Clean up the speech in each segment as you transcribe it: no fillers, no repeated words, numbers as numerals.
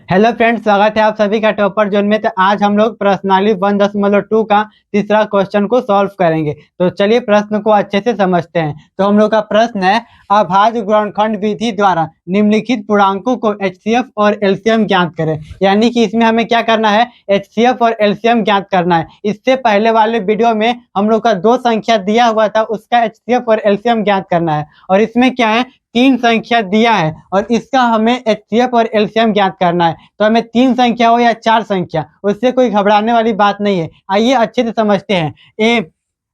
Hello friends, स्वागत है आप सभी का टॉपर जोन में। तो आज हम लोग प्रश्नावली 1.2 का तीसरा क्वेश्चन को सॉल्व करेंगे। तो चलिए प्रश्न को अच्छे से समझते हैं। तो हम लोग का प्रश्न है, अभाज्य गुणनखंड विधि द्वारा निम्नलिखित पूर्णांकों को एचसीएफ और एलसीएम ज्ञात करें। यानी कि इसमें हमें क्या करना है, एचसीएफ और एलसीएम ज्ञात करना है। इससे पहले वाले वीडियो में हम लोग का दो संख्या दिया हुआ था, उसका एचसीएफ और एलसीएम ज्ञात करना है। और इसमें क्या है, तीन संख्या दिया है और इसका हमें एचसीएफ और एलसीएम ज्ञात करना है। तो हमें तीन संख्या हो या चार संख्या, उससे कोई घबराने वाली बात नहीं है। आइए अच्छे से समझते हैं।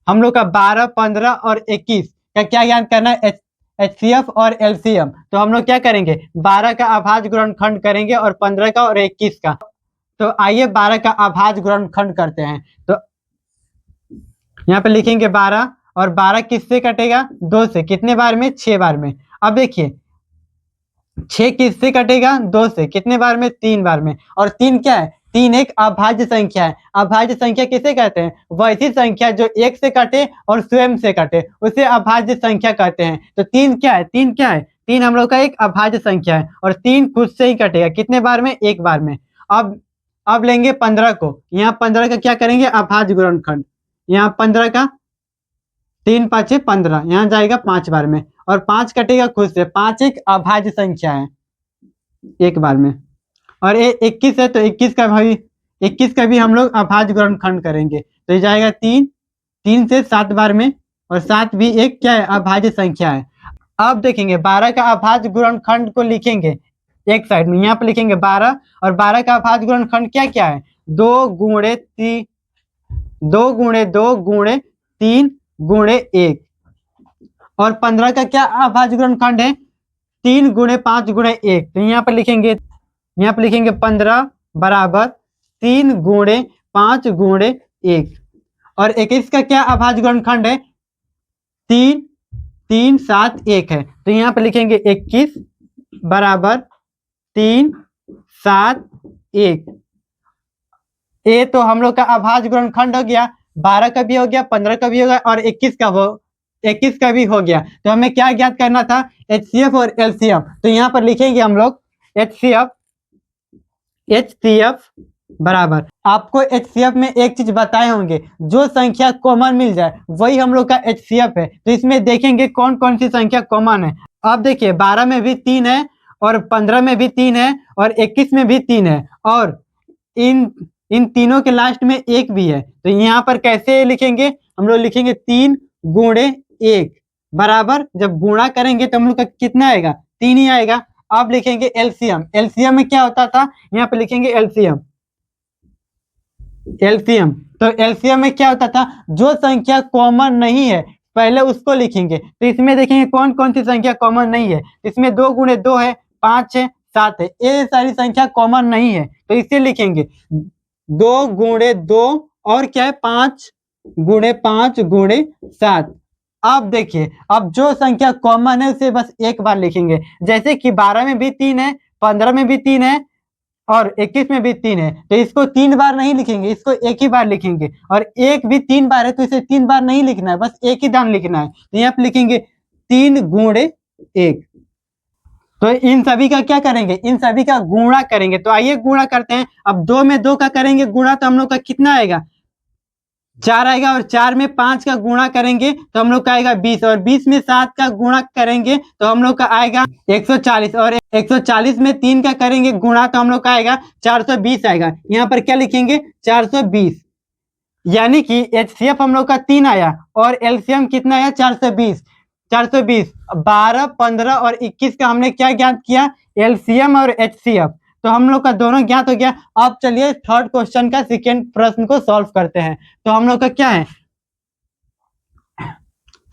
हम लोग का 12, 15 और 21 का क्या ज्ञात करना है, एचसीएफ और एलसीएम। तो हम लोग क्या करेंगे, 12 का अभाज्य गुणनखंड करेंगे और 15 का और 21 का। तो आइए 12 का अभाज्य गुणनखंड करते हैं। तो यहाँ पे लिखेंगे 12 और 12 किससे कटेगा, 2 से। कितने बार में, 6 बार में। अब देखिए 6 किससे कटेगा, 2 से। कितने बार में, 3 बार में। और 3 क्या है, 3 एक अभाज्य संख्या है। अभाज्य संख्या किसे कहते हैं, वैसी संख्या जो एक से कटे और स्वयं से कटे, उसे अभाज्य संख्या कहते हैं। तो 3 क्या है, 3 क्या है, 3 हम लोग का एक अभाज्य संख्या है और 3 खुद से ही कटेगा। कितने बार में, एक बार में। अब लेंगे 15 को। यहाँ 15 का क्या करेंगे, अभाज्य गुणनखंड। यहाँ 15 का 3 5 15, यहाँ जाएगा 5 बार में और 5 कटेगा खुद से। 5 एक अभाज्य संख्या है, एक बार में। और ये 21 है, तो 21 का भी हम लोग अभाज्य गुणनखंड करेंगे। तो ये जाएगा 3 से 7 बार में और 7 भी एक क्या है, अभाज्य संख्या है। अब देखेंगे 12 का अभाज्य गुणनखंड को लिखेंगे एक साइड में। यहाँ पे लिखेंगे 12 और 12 का अभाज्य गुणनखंड क्या क्या है, 2 गुणे 2 गुणे 3 गुणे 1। और 15 का क्या अभाज्य गुणनखंड है, 3 गुणे 5 गुणे 1। तो यहाँ पर लिखेंगे 15 बराबर 3 गुणे 5 गुणे 1। और 21 का क्या अभाज्य गुणनखंड है, 3 3 7 1 है। तो यहाँ पर लिखेंगे 21 बराबर 3 7 1। ये तो हम लोग का अभाज्य गुणनखंड हो गया। 12 का भी हो गया, 15 का भी हो गया और 21 का भी हो गया। तो हमें क्या ज्ञात करना था, एचसीएफ और एलसीएम। तो यहाँ पर लिखेंगे हम लोग एचसीएफ बराबर, आपको एचसीएफ में एक चीज बताए होंगे, जो संख्या कॉमन मिल जाए वही हम लोग का एचसीएफ है। तो इसमें देखेंगे कौन कौन सी संख्या कॉमन है। अब देखिए 12 में भी 3 है और 15 में भी 3 है और 21 में भी 3 है और इन तीनों के लास्ट में 1 भी है। तो यहाँ पर कैसे लिखेंगे, हम लोग लिखेंगे 3 गुणे 1 बराबर, जब गुणा करेंगे तो हम लोग का कितना आएगा, 3 ही आएगा। अब लिखेंगे एलसीएम। एलसीएम में क्या होता था, यहाँ पे लिखेंगे एलसीएम। तो एलसीएम में क्या होता था, जो संख्या कॉमन नहीं है पहले उसको लिखेंगे। तो इसमें देखेंगे कौन कौन सी संख्या कॉमन नहीं है। इसमें 2 गुणे 2 है, 5 है, 7 है, ये सारी संख्या कॉमन नहीं है। तो इसे लिखेंगे 2 गुणे 2 और क्या है, 5 गुणे 5 गुणे 7। अब देखिए, अब जो संख्या कॉमन है उसे बस एक बार लिखेंगे। जैसे कि 12 में भी 3 है, 15 में भी 3 है और 21 में भी 3 है। तो इसको 3 बार नहीं लिखेंगे, इसको एक ही बार लिखेंगे। और एक भी 3 बार है तो इसे 3 बार नहीं लिखना है, बस एक ही दान लिखना है। तो यहाँ पे लिखेंगे 3 गुणे 1। तो इन सभी का क्या करेंगे, इन सभी का गुणा करेंगे। तो आइए गुणा करते हैं। अब 2 में 2 का करेंगे गुणा, तो हम लोग का कितना आएगा, 4 आएगा। और 4 में 5 का गुणा करेंगे तो हम लोग का आएगा 20। और 20 में 7 का गुणा करेंगे तो हम लोग का आएगा 140। और 140 में 3 का करेंगे गुणा तो हम लोग का आएगा 420 आएगा। यहाँ पर क्या लिखेंगे, 420। यानी कि एचसीएफ हम लोग का 3 आया और एलसीएम कितना आया, 420। 12, 15 और 21 का हमने क्या ज्ञात किया, एलसीएम और एचसीएफ। तो हम लोग का दोनों ज्ञात हो गया। अब चलिए थर्ड क्वेश्चन का सेकेंड प्रश्न को सॉल्व करते हैं। तो हम लोग का क्या है,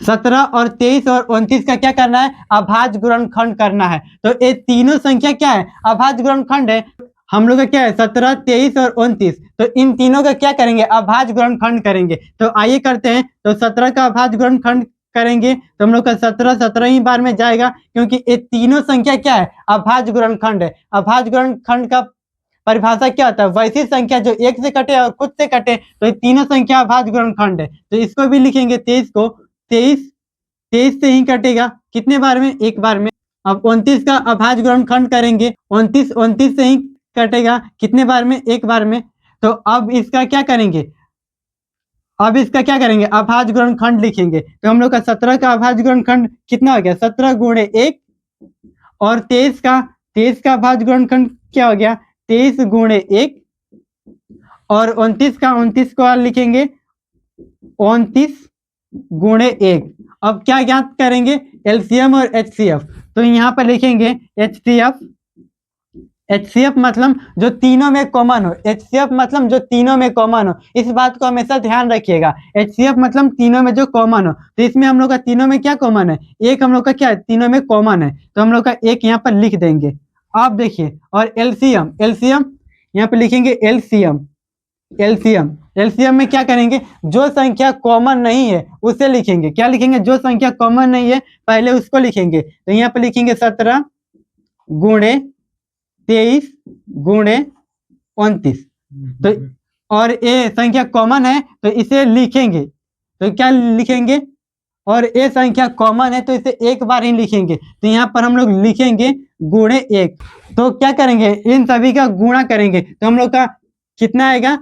17 और 23 और 29 का क्या करना है, अभाज्य गुणनखंड करना है। तो ये तीनों संख्या क्या है, अभाज्य गुणनखंड है। हम लोग का क्या है, 17, 23 और 29। तो इन तीनों का क्या करेंगे, अभाज्य गुणनखंड करेंगे। तो आइए करते हैं। तो 17 का अभाज्य गुणनखंड करेंगे तो हम लोग का 17 ही बार में जाएगा, क्योंकि ये तीनों संख्या क्या है, अभाज्य गुणनखंड है। अभाज्य गुणनखंड का परिभाषा क्या होता है, वैसी संख्या जो एक से कटे और खुद से कटे। तो ये तीनों संख्या अभाज्य गुणनखंड है। तो इसको भी लिखेंगे 23 को, 23 से ही कटेगा, कितने बार में, एक बार में। अब 29 का अभाज्य गुणनखंड करेंगे, 29 से ही कटेगा कितने बार में, एक बार में। तो अब इसका क्या करेंगे, अभाज्य गुणनखंड लिखेंगे। तो हम लोग का 17 का अभाज्य गुणनखंड कितना हो गया, 17 गुणे 1। और 23 का अभाज्य गुणनखंड क्या हो गया, 23 गुणे 1। और 29 को लिखेंगे 29 गुणे 1। अब क्या ज्ञात करेंगे, एलसीएम और एचसीएफ। तो यहाँ पर लिखेंगे एचसीएफ मतलब जो तीनों में कॉमन हो, एचसीएफ मतलब जो तीनों में कॉमन हो, इस बात को हमेशा ध्यान रखिएगा। एचसीएफ मतलब तीनों में जो कॉमन हो, तो इसमें हम लोग का तीनों में क्या कॉमन है, एक हम लोग का क्या है, तीनों में कॉमन है, तो हम लोग का एक यहाँ पर लिख देंगे। आप देखिए, और एलसीएम यहाँ पे लिखेंगे एलसीएम में क्या करेंगे, जो संख्या कॉमन नहीं है उसे लिखेंगे। क्या लिखेंगे, जो संख्या कॉमन नहीं है पहले उसको लिखेंगे। तो यहाँ पे लिखेंगे 17 गुणे 23 गुणे 29। तो और ये संख्या कॉमन है तो इसे लिखेंगे। तो क्या लिखेंगे, और ये संख्या कॉमन है तो इसे एक बार ही लिखेंगे। तो यहाँ पर हम लोग लिखेंगे गुणे 1। तो क्या करेंगे, इन सभी का गुणा करेंगे। तो हम लोग का कितना आएगा,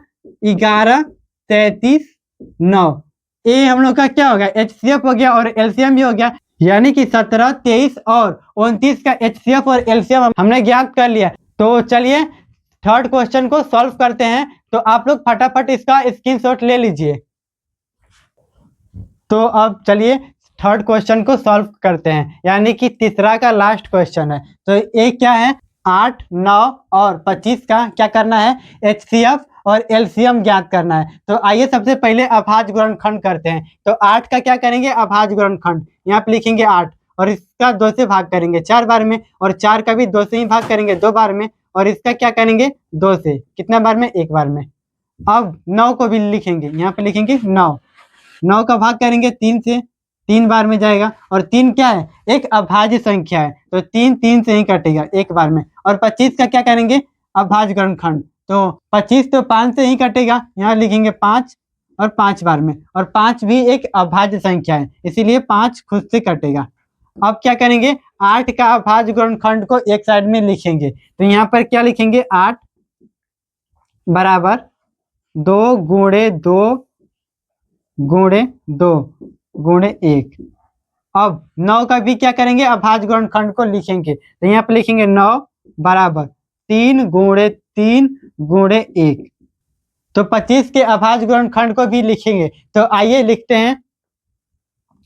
11 33 9। ये हम लोग का क्या हो गया, एचसीएफ हो गया और एलसीएम भी हो गया। यानी कि 17 23 और 29 का एचसीएफ और एलसीएम हमने ज्ञात कर लिया। तो चलिए थर्ड क्वेश्चन को सॉल्व करते हैं। तो आप लोग फटाफट इसका स्क्रीनशॉट ले लीजिए। तो अब चलिए थर्ड क्वेश्चन को सॉल्व करते हैं, यानी कि तीसरा का लास्ट क्वेश्चन है। तो ये क्या है, 8 9 और 25 का क्या करना है, एचसीएफ और एलसीएम ज्ञात करना है। तो आइए सबसे पहले अभाज्य गुणनखंड करते हैं। तो 8 का क्या करेंगे, अभाज्य गुणनखंड यहाँ पे लिखेंगे 8, और इसका 2 से भाग करेंगे 4 बार में, और 4 का भी 2 से ही भाग करेंगे 2 बार में, और इसका क्या करेंगे 2 से, कितना बार में, 1 बार में। अब 9 को भी लिखेंगे, यहाँ पे लिखेंगे 9 का भाग करेंगे 3 से, 3 बार में जाएगा। और 3 क्या है, एक अभाज्य संख्या है, तो 3 से ही कटेगा 1 बार में। और 25 का क्या करेंगे, अभाज्य गुणनखंड। तो 25 तो 5 से ही कटेगा, यहाँ लिखेंगे 5 और 5 बार में। और 5 भी एक अभाज्य संख्या है, इसीलिए 5 खुद से कटेगा। अब क्या करेंगे, 8 का अभाज्य गुणनखंड को एक साइड में लिखेंगे। तो यहाँ पर क्या लिखेंगे, 8 बराबर 2 गुणे 2 गुणे 2 गुणे 1। अब 9 का भी क्या करेंगे, अभाज्य गुणनखंड को लिखेंगे। तो यहाँ पे लिखेंगे 9 बराबर 3 गुणे 3 गुणे 1। तो 25 के अभाज्य गुणनखंड को भी लिखेंगे। तो आइए लिखते हैं,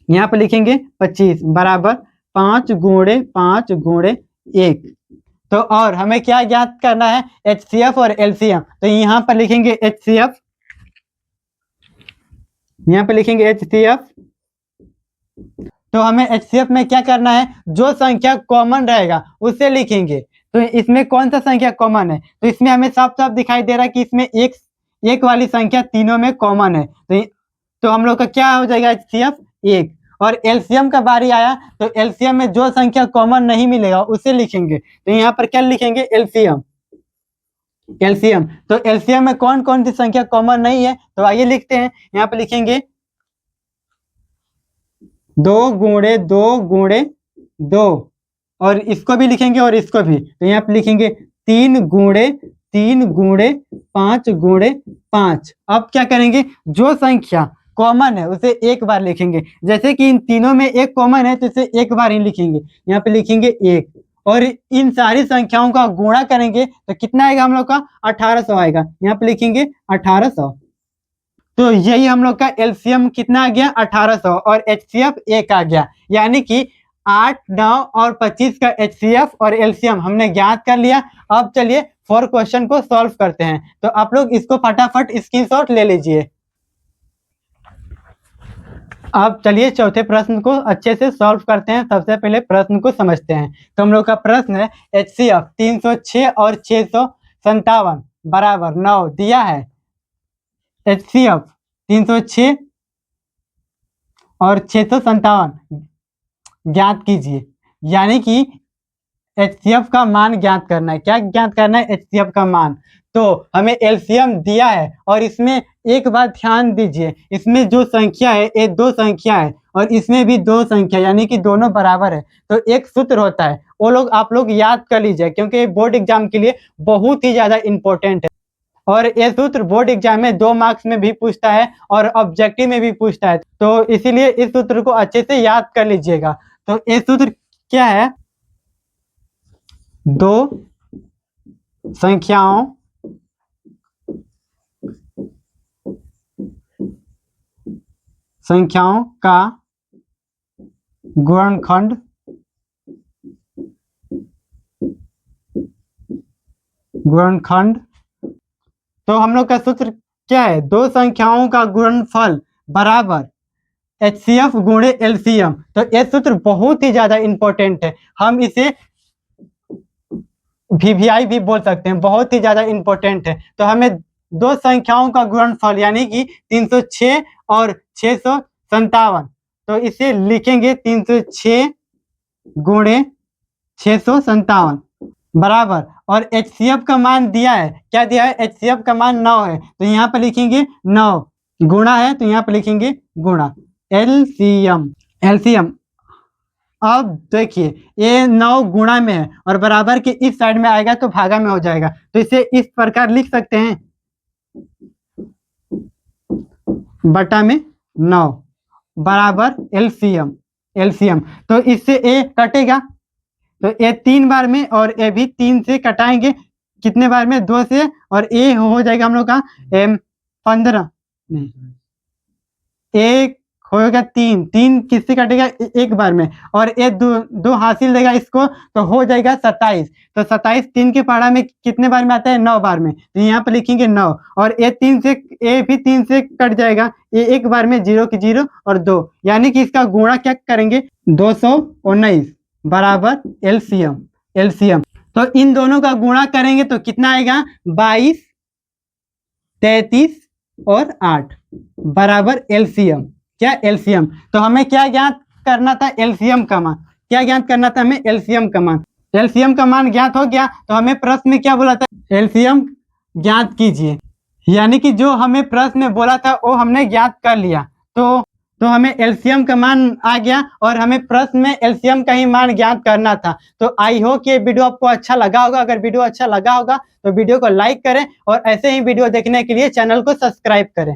यहाँ पे लिखेंगे 25 बराबर 5 गुणे 5 गुणे 1। तो और हमें क्या ज्ञात करना है, एचसीएफ और एलसीएम। तो यहाँ पर लिखेंगे एचसीएफ, यहाँ पे लिखेंगे एचसीएफ। तो हमें एचसीएफ में क्या करना है, जो संख्या कॉमन रहेगा उसे लिखेंगे। तो इसमें कौन सा संख्या कॉमन है, तो इसमें हमें साफ साफ दिखाई दे रहा है कि इसमें एक वाली संख्या तीनों में कॉमन है। तो हम लोग का क्या हो जाएगा, एचसीएफ 1। और एलसीएम का बारी आया, तो एलसीएम में जो संख्या कॉमन नहीं मिलेगा उसे लिखेंगे। तो यहाँ पर क्या लिखेंगे, एलसीएम। तो एलसीएम में कौन कौन सी संख्या कॉमन नहीं है, तो आइए लिखते हैं। यहाँ पे लिखेंगे 2 गुणे 2 गुणे 2, और इसको भी लिखेंगे और इसको भी। तो यहाँ पे लिखेंगे 3 गुणे 3 गुणे 5 गुणे 5। अब क्या करेंगे, जो संख्या कॉमन है उसे एक बार लिखेंगे। जैसे कि इन तीनों में एक कॉमन है तो इसे एक बार ही लिखेंगे, यहाँ पे लिखेंगे 1। और इन सारी संख्याओं का गुणा करेंगे तो कितना आएगा, हम लोग का 1800 आएगा, यहाँ पे लिखेंगे 1800। तो यही हम लोग का एलसीएम कितना आ गया, 1800, और एचसीएफ 1 आ गया। यानी कि 8 9 और 25 का एचसीएफ और एलसीएम हमने ज्ञात कर लिया। अब चलिए 4 क्वेश्चन को सॉल्व करते हैं। तो आप लोग इसको फटाफट स्क्रीनशॉट ले लीजिए। अब चलिए चौथे प्रश्न को अच्छे से सॉल्व करते हैं। सबसे पहले प्रश्न को समझते हैं। तो हम लोग का प्रश्न है, एचसीएफ 306 और 657 बराबर 9 दिया है। एचसीएफ 306 और 657 ज्ञात कीजिए। यानी कि एचसीएफ का मान ज्ञात करना है। क्या ज्ञात करना है, एचसीएफ का मान। तो हमें एलसीएम दिया है और इसमें एक बात ध्यान दीजिए, इसमें जो संख्या है ये दो संख्या है और इसमें भी दो संख्या यानी कि दोनों बराबर है। तो एक सूत्र होता है वो लोग आप लोग याद कर लीजिए क्योंकि बोर्ड एग्जाम के लिए बहुत ही ज्यादा इंपॉर्टेंट है और ये सूत्र बोर्ड एग्जाम में 2 मार्क्स में भी पूछता है और ऑब्जेक्टिव में भी पूछता है। तो इसीलिए इस सूत्र को अच्छे से याद कर लीजिएगा। तो ये सूत्र क्या है? दो संख्याओं का गुणनखंड तो हम लोग का सूत्र क्या है? दो संख्याओं का गुणनफल बराबर HCF गुणे LCM। तो ये सूत्र बहुत ही ज्यादा इंपॉर्टेंट है, हम इसे VVI भी बोल सकते हैं, बहुत ही ज्यादा इंपॉर्टेंट है। तो हमें दो संख्याओं का गुणनफल यानी कि 306 और 657, तो इसे लिखेंगे 306 गुणे 657 बराबर, और HCF का मान दिया है, क्या दिया है? HCF का मान 9 है, तो यहाँ पर लिखेंगे 9, गुणा है तो यहाँ पर लिखेंगे गुणा। LCM अब देखिए ये 9 गुणा में है और बराबर के इस साइड में आएगा तो भागा में हो जाएगा, तो इसे इस प्रकार लिख सकते हैं बटा में 9 बराबर LCM। तो इससे ए कटेगा, तो ए 3 बार में और ए भी 3 से कटाएंगे, कितने बार में? 2 से, और ए हो जाएगा हम लोग का 15 नहीं, एक होगा 3 किससे कटेगा? एक बार में, और ये दो हासिल देगा इसको तो हो जाएगा 27। तो 27 3 के पहाड़ा में कितने बार में आता है? 9 बार में, तो यहाँ पे लिखेंगे 9, और ये 3 से, ये भी 3 से कट जाएगा, ये एक बार में 0 की 0 और 2, यानी कि इसका गुणा क्या करेंगे? 219 बराबर LCM। तो इन दोनों का गुणा करेंगे तो कितना आएगा? 22, 33 और 8 बराबर LCM। क्या? LCM। तो हमें क्या ज्ञात करना था? LCM का मान। क्या ज्ञात करना था हमें? LCM का मान। LCM का मान ज्ञात हो गया, तो हमें प्रश्न में क्या बोला था? LCM ज्ञात कीजिए, यानी कि जो हमें प्रश्न में बोला था वो हमने ज्ञात कर लिया। तो हमें LCM का मान आ गया और हमें प्रश्न में LCM का ही मान ज्ञात करना था। तो आई होप कि ये वीडियो आपको अच्छा लगा होगा। अगर वीडियो अच्छा लगा होगा तो वीडियो को लाइक करें और ऐसे ही वीडियो देखने के लिए चैनल को सब्सक्राइब करें।